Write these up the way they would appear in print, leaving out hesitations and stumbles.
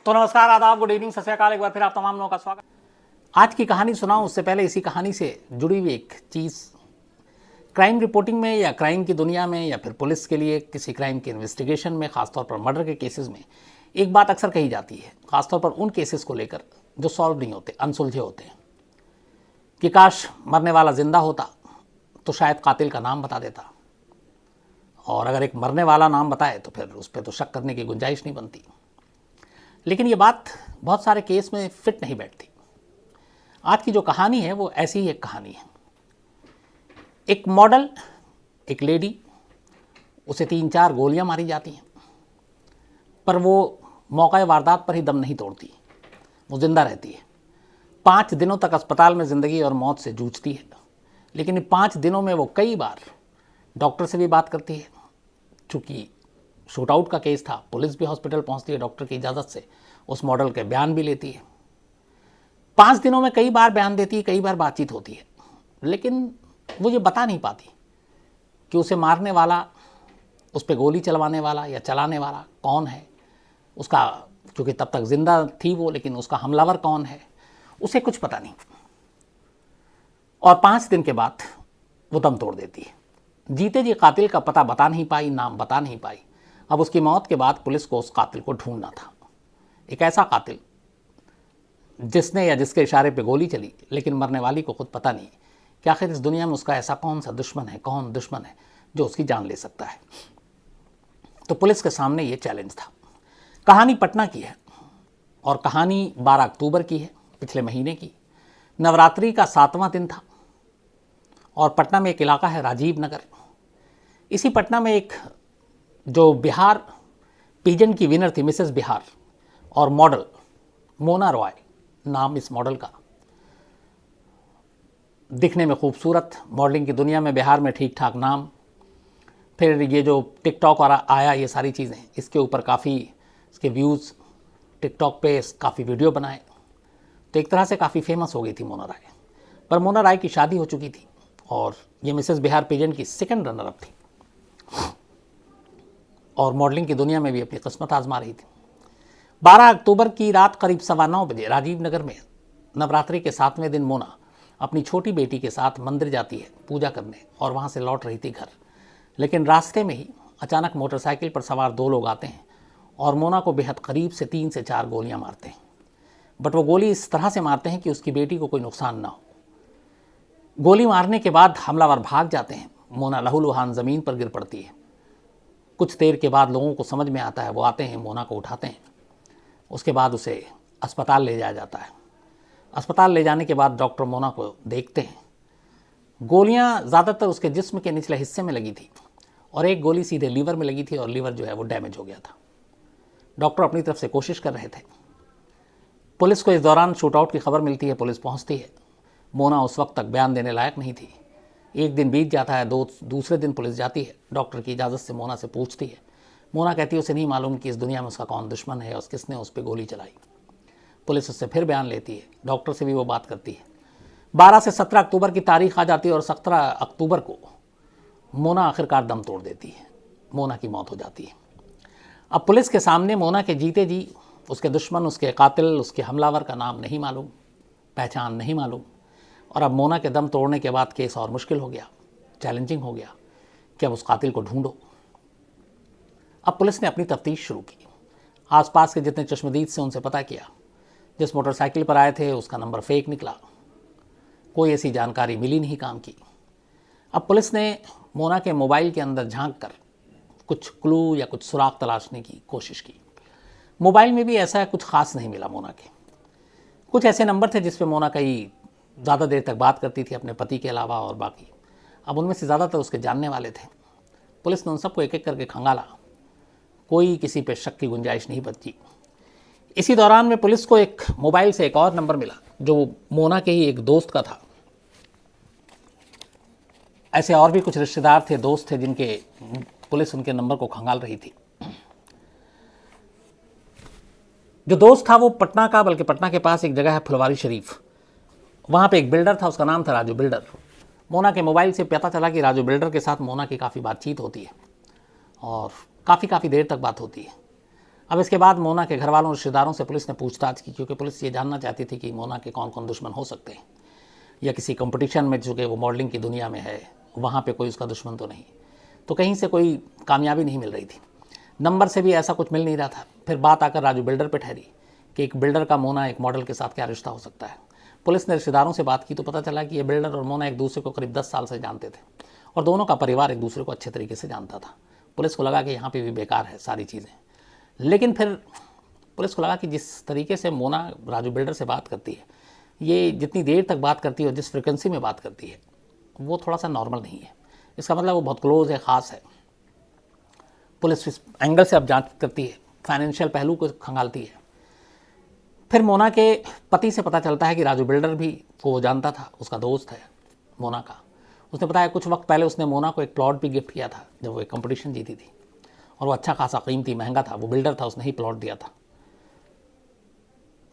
तो नमस्कार, आदाब, गुड इवनिंग, सत श्री अकाल। एक बार फिर आप तमाम लोगों का स्वागत। आज की कहानी सुनाऊं उससे पहले इसी कहानी से जुड़ी हुई एक चीज़, क्राइम रिपोर्टिंग में या क्राइम की दुनिया में या फिर पुलिस के लिए किसी क्राइम के इन्वेस्टिगेशन में, खासतौर पर मर्डर के केसेस में एक बात अक्सर कही जाती है, खासतौर पर उन केसेस को लेकर जो सॉल्व नहीं होते, अनसुलझे होते हैं, कि काश मरने वाला जिंदा होता तो शायद कातिल का नाम बता देता, और अगर एक मरने वाला नाम बताए तो फिर उस पर तो शक करने की गुंजाइश नहीं बनती। लेकिन ये बात बहुत सारे केस में फिट नहीं बैठती। आज की जो कहानी है वो ऐसी ही एक कहानी है। एक मॉडल, एक लेडी, उसे 3-4 गोलियां मारी जाती हैं, पर वो मौका वारदात पर ही दम नहीं तोड़ती, वो जिंदा रहती है। 5 दिनों तक अस्पताल में ज़िंदगी और मौत से जूझती है, लेकिन इन 5 दिनों में वो कई बार डॉक्टर से भी बात करती है। चूँकि शूट आउट का केस था, पुलिस भी हॉस्पिटल पहुंचती है डॉक्टर की इजाज़त से, उस मॉडल के बयान भी लेती है। 5 दिनों में कई बार बयान देती है, कई बार बातचीत होती है, लेकिन वो ये बता नहीं पाती कि उसे मारने वाला, उस पर गोली चलवाने वाला या चलाने वाला कौन है, उसका, क्योंकि तब तक जिंदा थी वो, लेकिन उसका हमलावर कौन है उसे कुछ पता नहीं। और 5 दिन के बाद वो दम तोड़ देती है। जीते जी कातिल का पता बता नहीं पाई, नाम बता नहीं पाई। अब उसकी मौत के बाद पुलिस को उस कातिल को ढूंढना था, एक ऐसा कातिल जिसने या जिसके इशारे पे गोली चली, लेकिन मरने वाली को खुद पता नहीं कि आखिर इस दुनिया में उसका ऐसा कौन सा दुश्मन है, कौन दुश्मन है जो उसकी जान ले सकता है। तो पुलिस के सामने ये चैलेंज था। कहानी पटना की है और कहानी 12 अक्टूबर की है, पिछले महीने की। नवरात्रि का 7वां दिन था और पटना में एक इलाका है राजीव नगर। इसी पटना में एक जो बिहार पीजन की विनर थी, मिसेस बिहार, और मॉडल मोना रॉय नाम इस मॉडल का, दिखने में खूबसूरत, मॉडलिंग की दुनिया में बिहार में ठीक ठाक नाम। फिर ये जो टिकटॉक और आया, ये सारी चीज़ें, इसके ऊपर काफ़ी इसके व्यूज़, टिकटॉक पे काफ़ी वीडियो बनाए, तो एक तरह से काफ़ी फेमस हो गई थी मोना राय। पर मोना राय की शादी हो चुकी थी और ये मिसेस बिहार पीजन की 2nd रनर अप थी और मॉडलिंग की दुनिया में भी अपनी किस्मत आजमा रही थी। 12 अक्टूबर की रात करीब 9:15 बजे राजीव नगर में नवरात्रि के 7वें दिन मोना अपनी छोटी बेटी के साथ मंदिर जाती है पूजा करने, और वहाँ से लौट रही थी घर। लेकिन रास्ते में ही अचानक मोटरसाइकिल पर सवार 2 लोग आते हैं और मोना को बेहद करीब से 3 से 4 गोलियां मारते हैं। बट वो गोली इस तरह से मारते हैं कि उसकी बेटी को कोई नुकसान ना हो। गोली मारने के बाद हमलावर भाग जाते हैं। मोना लहूलुहान ज़मीन पर गिर पड़ती है। कुछ देर के बाद लोगों को समझ में आता है, वो आते हैं, मोना को उठाते हैं। उसके बाद उसे अस्पताल ले जाया जाता है। अस्पताल ले जाने के बाद डॉक्टर मोना को देखते हैं। गोलियां ज़्यादातर उसके जिस्म के निचले हिस्से में लगी थी और एक गोली सीधे लीवर में लगी थी और लीवर जो है वो डैमेज हो गया था। डॉक्टर अपनी तरफ से कोशिश कर रहे थे। पुलिस को इस दौरान शूट आउट की खबर मिलती है, पुलिस पहुंचती है। मोना उस वक्त तक बयान देने लायक नहीं थी। एक दिन बीत जाता है, दूसरे दिन पुलिस जाती है, डॉक्टर की इजाज़त से मोना से पूछती है। मोना कहती है उसे नहीं मालूम कि इस दुनिया में उसका कौन दुश्मन है और किसने उस पर गोली चलाई। पुलिस उससे फिर बयान लेती है, डॉक्टर से भी वो बात करती है। 12 से 17 अक्टूबर की तारीख आ जाती है और 17 अक्टूबर को मोना आखिरकार दम तोड़ देती है। मोना की मौत हो जाती है। अब पुलिस के सामने मोना के जीते जी उसके दुश्मन, उसके कातिल, उसके हमलावर का नाम नहीं मालूम, पहचान नहीं मालूम। और अब मोना के दम तोड़ने के बाद केस और मुश्किल हो गया, चैलेंजिंग हो गया कि अब उस कातिल को ढूंढो। अब पुलिस ने अपनी तफ्तीश शुरू की। आसपास के जितने चश्मदीद से उनसे पता किया। जिस मोटरसाइकिल पर आए थे उसका नंबर फेक निकला। कोई ऐसी जानकारी मिली नहीं काम की। अब पुलिस ने मोना के मोबाइल के अंदर झांक कर कुछ क्लू या कुछ सुराग तलाशने की कोशिश की। मोबाइल में भी ऐसा कुछ खास नहीं मिला मोना के। कुछ ऐसे नंबर थे जिस पे मोना कई ज़्यादा देर तक बात करती थी अपने पति के अलावा, और बाकी अब उनमें से ज़्यादातर उसके जानने वाले थे। पुलिस ने उन सबको एक एक करके खंगाला, कोई किसी पे शक की गुंजाइश नहीं बची। इसी दौरान में पुलिस को एक मोबाइल से एक और नंबर मिला जो मोना के ही एक दोस्त का था। ऐसे और भी कुछ रिश्तेदार थे, दोस्त थे, जिनके पुलिस उनके नंबर को खंगाल रही थी। जो दोस्त था वो पटना का, बल्कि पटना के पास एक जगह है फुलवारी शरीफ, वहाँ पे एक बिल्डर था, उसका नाम था राजू बिल्डर। मोना के मोबाइल से पता चला कि राजू बिल्डर के साथ मोना की काफ़ी बातचीत होती है और काफ़ी देर तक बात होती है। अब इसके बाद मोना के घर वालों और रिश्तेदारों से पुलिस ने पूछताछ की, क्योंकि पुलिस ये जानना चाहती थी कि मोना के कौन कौन दुश्मन हो सकते हैं, या किसी कंपटीशन में जो कि वो मॉडलिंग की दुनिया में है वहाँ पे कोई उसका दुश्मन तो नहीं। तो कहीं से कोई कामयाबी नहीं मिल रही थी, नंबर से भी ऐसा कुछ मिल नहीं रहा था। फिर बात आकर राजू बिल्डर पे ठहरी कि एक बिल्डर का मोना एक मॉडल के साथ क्या रिश्ता हो सकता है। पुलिस ने रिश्तेदारों से बात की तो पता चला कि ये बिल्डर और मोना एक दूसरे को करीब 10 साल से जानते थे और दोनों का परिवार एक दूसरे को अच्छे तरीके से जानता था। पुलिस को लगा कि यहाँ पे भी बेकार है सारी चीज़ें, लेकिन फिर पुलिस को लगा कि जिस तरीके से मोना राजू बिल्डर से बात करती है, ये जितनी देर तक बात करती है और जिस फ्रिक्वेंसी में बात करती है वो थोड़ा सा नॉर्मल नहीं है। इसका मतलब वो बहुत क्लोज है, ख़ास है। पुलिस इस एंगल से अब जांच करती है, फाइनेंशियल पहलू को खंगालती है। फिर मोना के पति से पता चलता है कि राजू बिल्डर भी को वो जानता था, उसका दोस्त है मोना का। उसने बताया कुछ वक्त पहले उसने मोना को एक प्लॉट भी गिफ्ट किया था जब वो एक कंपटीशन जीती थी, और वो अच्छा खासा कीमती महंगा था, वो बिल्डर था, उसने ही प्लॉट दिया था।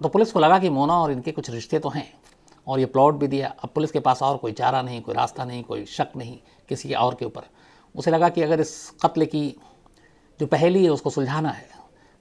तो पुलिस को लगा कि मोना और इनके कुछ रिश्ते तो हैं और ये प्लॉट भी दिया। अब पुलिस के पास और कोई चारा नहीं, कोई रास्ता नहीं, कोई शक नहीं किसी के और के ऊपर। उसे लगा कि अगर इस कत्ल की जो पहेली है उसको सुलझाना है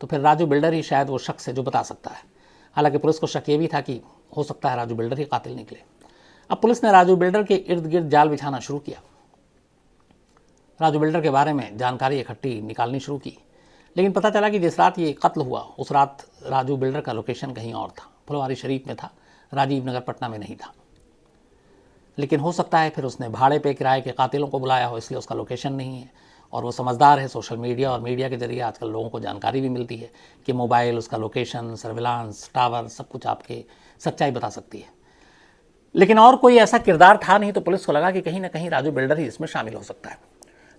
तो फिर राजू बिल्डर ही शायद वो शख्स है जो बता सकता है। हालांकि पुलिस को शक ये भी था कि हो सकता है राजू बिल्डर ही कातिल निकले। अब पुलिस ने राजू बिल्डर के इर्द गिर्द जाल बिछाना शुरू किया, राजू बिल्डर के बारे में जानकारी इकट्ठी निकालनी शुरू की। लेकिन पता चला कि जिस रात ये कत्ल हुआ उस रात राजू बिल्डर का लोकेशन कहीं और था, फुलवारी शरीफ में था, राजीव नगर पटना में नहीं था। लेकिन हो सकता है फिर उसने भाड़े पे किराए के कातिलों को बुलाया हो, इसलिए उसका लोकेशन नहीं है। और वो समझदार है, सोशल मीडिया और मीडिया के जरिए आजकल लोगों को जानकारी भी मिलती है कि मोबाइल, उसका लोकेशन, सर्विलांस, टावर, सब कुछ आपके सच्चाई बता सकती है। लेकिन और कोई ऐसा किरदार था नहीं, तो पुलिस को लगा कि कहीं ना कहीं राजू बिल्डर ही इसमें शामिल हो सकता है।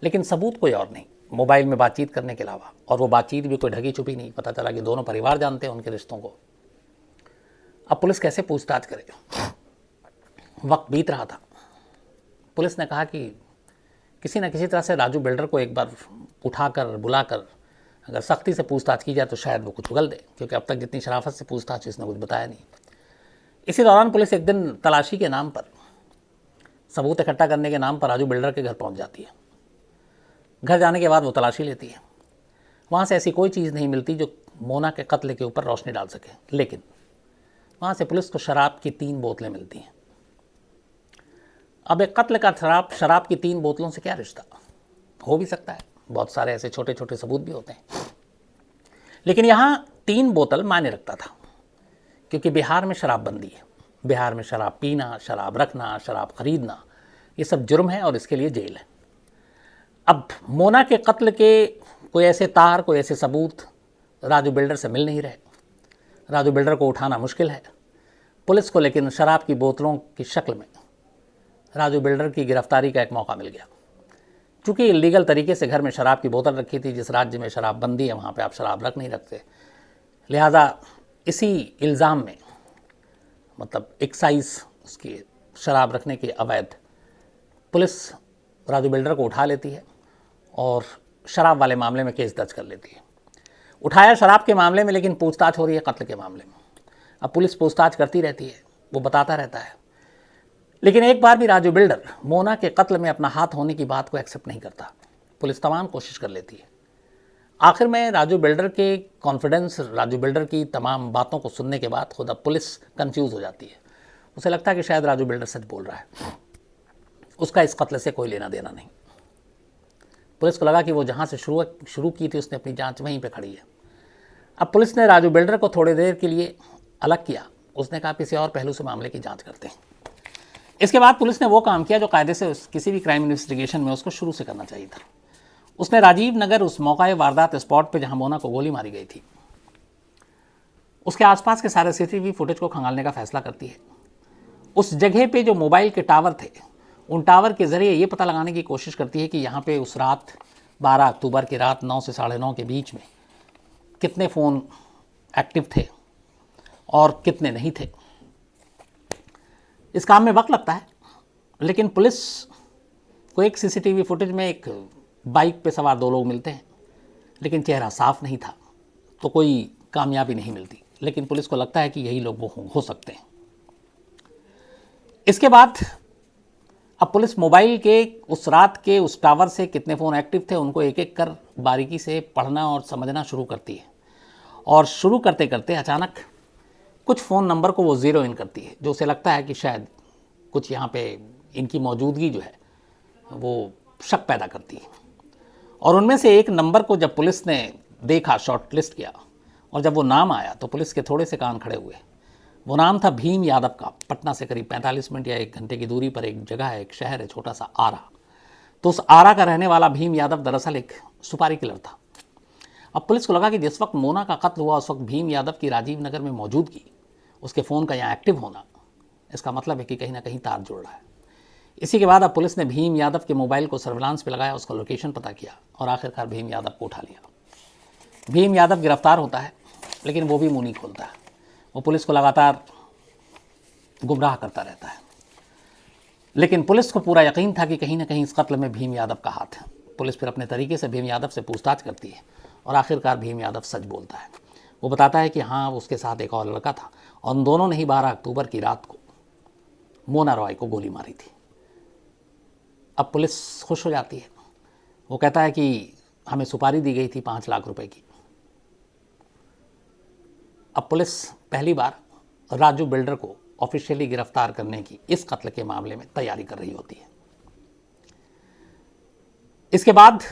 लेकिन सबूत कोई और नहीं मोबाइल में बातचीत करने के अलावा, और वो बातचीत भी कोई ढकी छुपी नहीं। पता चला कि दोनों परिवार जानते हैं उनके रिश्तों को। अब पुलिस कैसे पूछताछ करे? वक्त बीत रहा था। पुलिस ने कहा कि किसी न किसी तरह से राजू बिल्डर को एक बार उठाकर बुलाकर अगर सख्ती से पूछताछ की जाए तो शायद वो कुछ उगल दे, क्योंकि अब तक जितनी शराफत से पूछताछ इसने कुछ बताया नहीं। इसी दौरान पुलिस एक दिन तलाशी के नाम पर, सबूत इकट्ठा करने के नाम पर राजू बिल्डर के घर पहुंच जाती है। घर जाने के बाद वो तलाशी लेती है, वहाँ से ऐसी कोई चीज़ नहीं मिलती जो मोना के कत्ल के ऊपर रोशनी डाल सके। लेकिन वहाँ से पुलिस को शराब की 3 बोतलें मिलती हैं। अब एक कत्ल का शराब की 3 बोतलों से क्या रिश्ता? हो भी सकता है, बहुत सारे ऐसे छोटे छोटे सबूत भी होते हैं। लेकिन यहाँ 3 बोतल मायने रखता था, क्योंकि बिहार में शराबबंदी है। बिहार में शराब पीना, शराब रखना, शराब खरीदना, ये सब जुर्म है और इसके लिए जेल है। अब मोना के कत्ल के कोई ऐसे तार, कोई ऐसे सबूत राजू बिल्डर से मिल नहीं रहे। राजू बिल्डर को उठाना मुश्किल है पुलिस को, लेकिन शराब की बोतलों की शक्ल में राजू बिल्डर की गिरफ्तारी का एक मौका मिल गया। चूँकि इलीगल तरीके से घर में शराब की बोतल रखी थी, जिस राज्य में शराबबंदी है वहाँ पे आप शराब रख नहीं रखते, लिहाजा इसी इल्ज़ाम में, मतलब एक्साइज उसकी शराब रखने की अवैध, पुलिस राजू बिल्डर को उठा लेती है और शराब वाले मामले में केस दर्ज कर लेती है। उठाया शराब के मामले में, लेकिन पूछताछ हो रही है कत्ल के मामले में। अब पुलिस पूछताछ करती रहती है, वो बताता रहता है, लेकिन एक बार भी राजू बिल्डर मोना के कत्ल में अपना हाथ होने की बात को एक्सेप्ट नहीं करता। पुलिस तमाम कोशिश कर लेती है। आखिर में राजू बिल्डर के कॉन्फिडेंस, राजू बिल्डर की तमाम बातों को सुनने के बाद खुद अब पुलिस कंफ्यूज हो जाती है। उसे लगता है कि शायद राजू बिल्डर सच बोल रहा है, उसका इस कत्ल से कोई लेना देना नहीं। पुलिस को लगा कि वो जहाँ से शुरू की थी उसने अपनी जांच वहीं पे खड़ी है। अब पुलिस ने राजू बिल्डर को थोड़ी देर के लिए अलग किया। उसने कहा किसी और पहलू से मामले की जांच करते हैं। इसके बाद पुलिस ने वो काम किया जो कायदे से किसी भी क्राइम इन्वेस्टिगेशन में उसको शुरू से करना चाहिए था। उसने राजीव नगर, उस मौका वारदात स्पॉट पे जहां मोना को गोली मारी गई थी, उसके आसपास के सारे सीसीटीवी फुटेज को खंगालने का फैसला करती है। उस जगह पे जो मोबाइल के टावर थे, उन टावर के ज़रिए ये पता लगाने की कोशिश करती है कि यहाँ पे उस रात 12 अक्टूबर की रात 9 से 9:30 के बीच में कितने फ़ोन एक्टिव थे और कितने नहीं थे। इस काम में वक्त लगता है, लेकिन पुलिस को एक सीसीटीवी फुटेज में एक बाइक पे सवार 2 लोग मिलते हैं, लेकिन चेहरा साफ नहीं था, तो कोई कामयाबी नहीं मिलती। लेकिन पुलिस को लगता है कि यही लोग वो हो सकते हैं। इसके बाद अब पुलिस मोबाइल के उस रात के उस टावर से कितने फ़ोन एक्टिव थे उनको एक एक कर बारीकी से पढ़ना और समझना शुरू करती है। और शुरू करते करते अचानक कुछ फ़ोन नंबर को वो ज़ीरो इन करती है, जो उसे लगता है कि शायद कुछ यहाँ पे इनकी मौजूदगी जो है वो शक पैदा करती है। और उनमें से एक नंबर को जब पुलिस ने देखा, शॉर्ट लिस्ट किया, और जब वो नाम आया तो पुलिस के थोड़े से कान खड़े हुए। वो नाम था भीम यादव का। पटना से करीब 45 मिनट या 1 घंटे की दूरी पर एक जगह है, एक शहर है छोटा सा, आरा। तो उस आरा का रहने वाला भीम यादव दरअसल एक सुपारी किलर था। अब पुलिस को लगा कि जिस वक्त मोना का कत्ल हुआ उस वक्त भीम यादव की राजीव नगर में मौजूदगी, उसके फ़ोन का यहाँ एक्टिव होना, इसका मतलब है कि कहीं ना कहीं तार जुड़ रहा है। इसी के बाद अब पुलिस ने भीम यादव के मोबाइल को सर्विलांस पे लगाया, उसका लोकेशन पता किया और आखिरकार भीम यादव को उठा लिया। भीम यादव गिरफ्तार होता है, लेकिन वो भी मुंह नहीं खोलता है। वो पुलिस को लगातार गुमराह करता रहता है। लेकिन पुलिस को पूरा यकीन था कि कहीं ना कहीं इस कत्ल में भीम यादव का हाथ है। पुलिस फिर अपने तरीके से भीम यादव से पूछताछ करती है और आखिरकार भीम यादव सच बोलता है। वो बताता है कि हाँ, उसके साथ एक और लड़का था और उन दोनों ने ही 12 अक्टूबर की रात को मोना रॉय को गोली मारी थी। अब पुलिस खुश हो जाती है। वो कहता है कि हमें सुपारी दी गई थी 5 लाख रुपए की। अब पुलिस पहली बार राजू बिल्डर को ऑफिशियली गिरफ्तार करने की इस कत्ल के मामले में तैयारी कर रही होती है। इसके बाद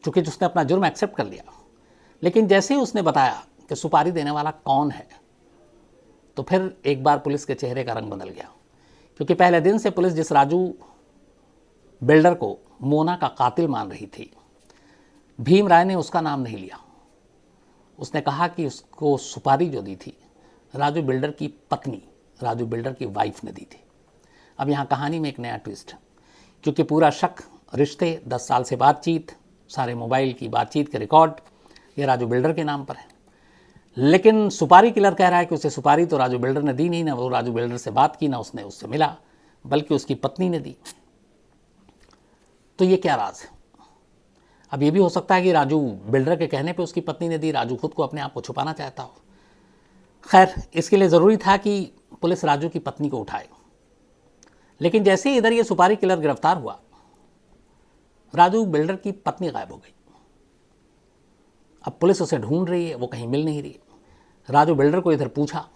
चूंकि उसने अपना जुर्म एक्सेप्ट कर लिया, लेकिन जैसे ही उसने बताया कि सुपारी देने वाला कौन है, तो फिर एक बार पुलिस के चेहरे का रंग बदल गया। क्योंकि पहले दिन से पुलिस जिस राजू बिल्डर को मोना का कातिल मान रही थी, भीम राय ने उसका नाम नहीं लिया। उसने कहा कि उसको सुपारी जो दी थी राजू बिल्डर की पत्नी, राजू बिल्डर की वाइफ ने दी थी। अब यहाँ कहानी में एक नया ट्विस्ट है, क्योंकि पूरा शक, रिश्ते, 10 साल से बातचीत, सारे मोबाइल की बातचीत के रिकॉर्ड ये राजू बिल्डर के नाम पर है। लेकिन सुपारी किलर कह रहा है कि उसे सुपारी तो राजू बिल्डर ने दी नहीं, ना वो राजू बिल्डर से बात की, ना उसने उससे मिला, बल्कि उसकी पत्नी ने दी। तो ये क्या राज है? अब ये भी हो सकता है कि राजू बिल्डर के कहने पे उसकी पत्नी ने दी, राजू खुद को अपने आप को छुपाना चाहता हो। खैर, इसके लिए ज़रूरी था कि पुलिस राजू की पत्नी को उठाए। लेकिन जैसे ही इधर ये सुपारी किलर गिरफ्तार हुआ, राजू बिल्डर की पत्नी गायब हो गई। अब पुलिस उसे ढूंढ रही है, वो कहीं मिल नहीं रही। राजू बिल्डर को इधर पूछा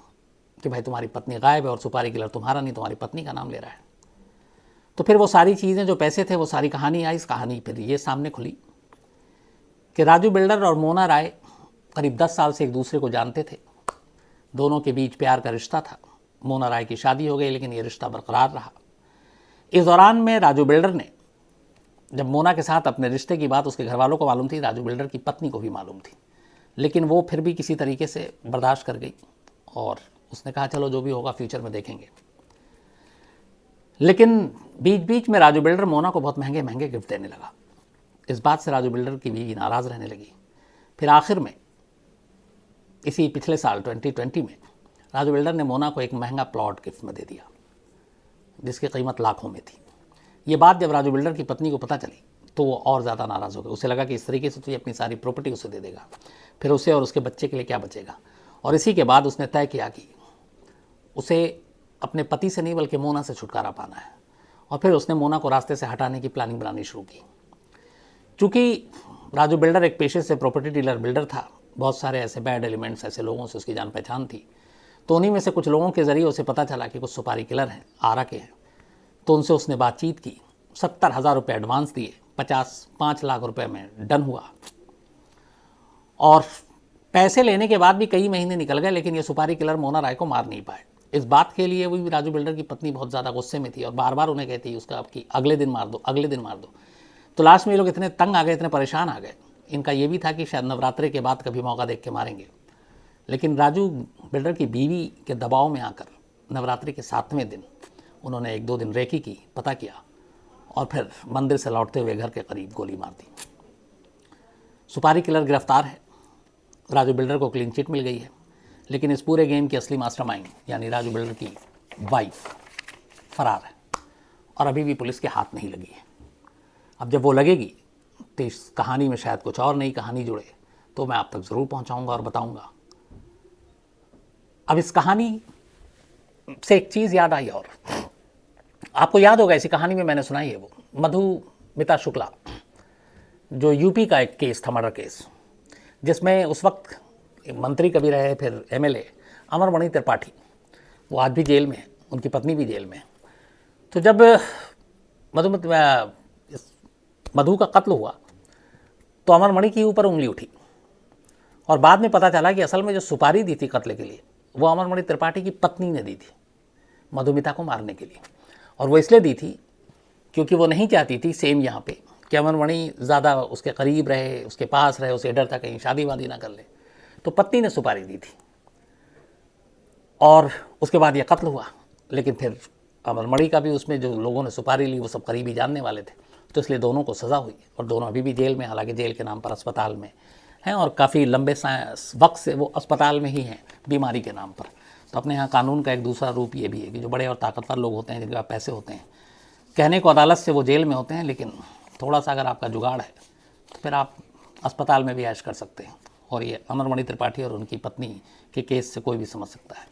कि भाई तुम्हारी पत्नी गायब है और सुपारी किलर तुम्हारा नहीं, तुम्हारी पत्नी का नाम ले रहा है। तो फिर वो सारी चीज़ें, जो पैसे थे, वो सारी कहानी आई। इस कहानी फिर ये सामने खुली कि राजू बिल्डर और मोना राय करीब 10 साल से एक दूसरे को जानते थे। दोनों के बीच प्यार का रिश्ता था। मोना राय की शादी हो गई, लेकिन ये रिश्ता बरकरार रहा। इस दौरान में राजू बिल्डर ने, जब मोना के साथ अपने रिश्ते की बात उसके घर वालों को मालूम थी, राजू बिल्डर की पत्नी को भी मालूम थी, लेकिन वो फिर भी किसी तरीके से बर्दाश्त कर गई और उसने कहा चलो जो भी होगा फ्यूचर में देखेंगे। लेकिन बीच बीच में राजू बिल्डर मोना को बहुत महंगे महंगे गिफ्ट देने लगा। इस बात से राजू बिल्डर की बीवी नाराज़ रहने लगी। फिर आखिर में इसी पिछले साल 2020 में राजू बिल्डर ने मोना को एक महंगा प्लॉट गिफ्ट में दे दिया, जिसकी कीमत लाखों में थी। ये बात जब राजू बिल्डर की पत्नी को पता चली तो वो और ज़्यादा नाराज़ हो गई। उसे लगा कि इस तरीके से तो ये अपनी सारी प्रॉपर्टी उसे दे देगा, फिर उसे और उसके बच्चे के लिए क्या बचेगा। और इसी के बाद उसने तय किया कि उसे अपने पति से नहीं बल्कि मोना से छुटकारा पाना है। और फिर उसने मोना को रास्ते से हटाने की प्लानिंग बनानी शुरू की। चूँकि राजू बिल्डर एक पेशे से प्रॉपर्टी डीलर बिल्डर था, बहुत सारे ऐसे बैड एलिमेंट्स, ऐसे लोगों से उसकी जान पहचान थी। तो उन्हीं में से कुछ लोगों के ज़रिए उसे पता चला कि कुछ सुपारी किलर हैं, आरा के हैं। तो उनसे उसने बातचीत की, 70,000 रुपये एडवांस दिए, 5 लाख रुपए में डन हुआ। और पैसे लेने के बाद भी कई महीने निकल गए, लेकिन ये सुपारी किलर मोना राय को मार नहीं पाए। इस बात के लिए वो भी राजू बिल्डर की पत्नी बहुत ज़्यादा गुस्से में थी और बार बार उन्हें कहती उसका कि अगले दिन मार दो, अगले दिन मार दो। तो लास्ट में ये लोग इतने तंग आ गए, इतने परेशान आ गए, इनका ये भी था कि शायद नवरात्रि के बाद कभी मौका देख के मारेंगे। लेकिन राजू बिल्डर की बीवी के दबाव में आकर नवरात्रि के 7वें दिन उन्होंने 1-2 दिन रेकी की, पता किया और फिर मंदिर से लौटते हुए घर के करीब गोली मार दी। सुपारी किलर गिरफ्तार है, राजू बिल्डर को क्लीन चिट मिल गई है, लेकिन इस पूरे गेम की असली मास्टरमाइंड यानी राजू बिल्डर की वाइफ फरार है और अभी भी पुलिस के हाथ नहीं लगी है। अब जब वो लगेगी तो इस कहानी में शायद कुछ और नई कहानी जुड़े तो मैं आप तक ज़रूर पहुंचाऊंगा और बताऊंगा। अब इस कहानी से एक चीज़ याद आई, और आपको याद होगा इसी कहानी में मैंने सुनाई है वो मधुमिता शुक्ला, जो यूपी का एक केस था, मर्डर केस, जिसमें उस वक्त मंत्री कभी रहे, फिर एमएलए अमरमणि त्रिपाठी, वो आज भी जेल में है, उनकी पत्नी भी जेल में है। तो जब मधु का कत्ल हुआ तो अमरमणि के ऊपर उंगली उठी और बाद में पता चला कि असल में जो सुपारी दी थी कत्ल के लिए वो अमरमणि त्रिपाठी की पत्नी ने दी थी मधुमिता को मारने के लिए। और वो इसलिए दी थी क्योंकि वो नहीं चाहती थी सेम यहाँ पे कि अमरमणि ज़्यादा उसके करीब रहे, उसके पास रहे, उसे डर था कहीं शादी वादी ना कर ले। तो पत्नी ने सुपारी दी थी और उसके बाद ये कत्ल हुआ। लेकिन फिर अमरमणि का भी उसमें जो लोगों ने सुपारी ली वो सब करीबी जानने वाले थे, तो इसलिए दोनों को सज़ा हुई और दोनों अभी भी जेल में, हालांकि जेल के नाम पर अस्पताल में हैं और काफ़ी लंबे वक्त से वो अस्पताल में ही हैं बीमारी के नाम पर। तो अपने यहाँ कानून का एक दूसरा रूप ये भी है कि जो बड़े और ताकतवर लोग होते हैं, जिनके पास पैसे होते हैं, कहने को अदालत से वो जेल में होते हैं, लेकिन थोड़ा सा अगर आपका जुगाड़ है तो फिर आप अस्पताल में भी ऐश कर सकते हैं। और ये अमरमणि त्रिपाठी और उनकी पत्नी के केस से कोई भी समझ सकता है।